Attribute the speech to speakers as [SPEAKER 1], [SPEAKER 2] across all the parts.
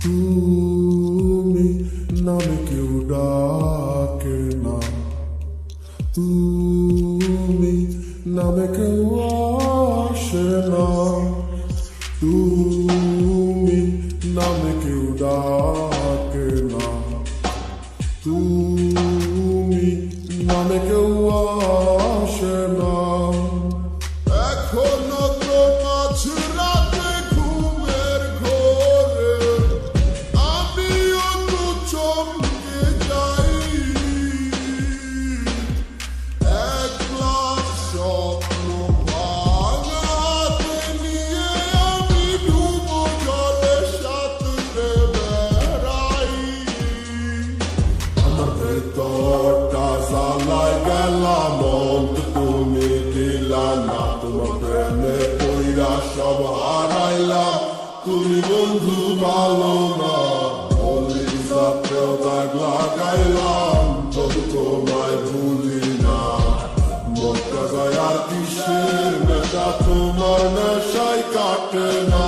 [SPEAKER 1] তুমি নামে কেউ ডাকে না, তুমি নামে কেউ আসে না, তুমি নামে কেউ ডাকে না, তুমি নামে কেউ আসে না। এখনো তো মাঝরাতে ঘুমের ঘোরে আমিও তো চমকে যাই, একলা স্বপ্ন ভাঙাতে নিয়ে আমি ডুবো জলে সাঁতরে বেড়াই। আমার ভেতরটা জ্বালায় গেলাম, মন তুমি দিলা না, তোমার প্রেমে পইরা সব হারাইলাম, তুমি বন্ধু ভালো না। বলি যাতেও দাগ লাগাইলাম, তবু তোমায় ভুলি না। মনটা যায় আর কিসের নেশা, তোমার নেশায় কাটে না।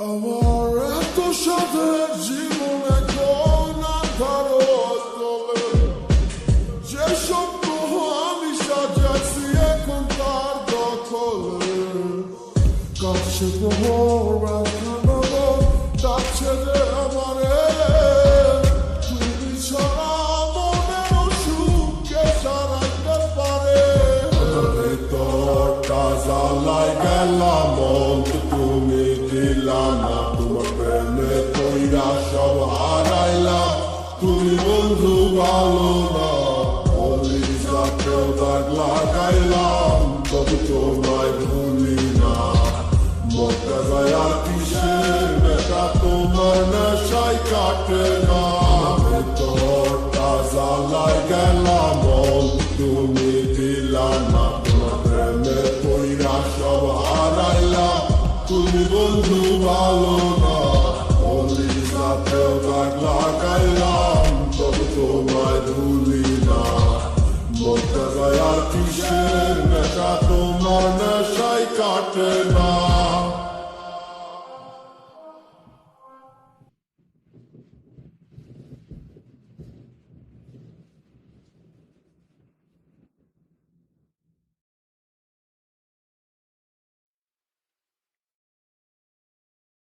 [SPEAKER 1] আমার এত সাথের জীবনে কোন আধারো তোলে, যে স্বপ্ন আমি সাজাচ্ছি এখন তার দখলে। কাছে প্রহর ডাকছে যে আমারে, তুমি ছাড়া মনেরও সুখকে সারাইতে পারে। ভেতরটা জ্বালায় গেলাম, মন তুমি দিলা না, তোমার প্রেমে কইরা সব হারাইলাম, তুমি বন্ধু ভালো না। বলি যাতেও দাগ লাগাইলাম, তবু তোমায় ভুলি না। মনটা যায় আর কিসের নেশা, তোমার নেশায় কাটে না। ভেতরটা জ্বালায় গেলাম, মন তুমি দিলা না, তোমার প্রেমে কইরা সব হারাইলাম, তুমি বন্ধু ভালো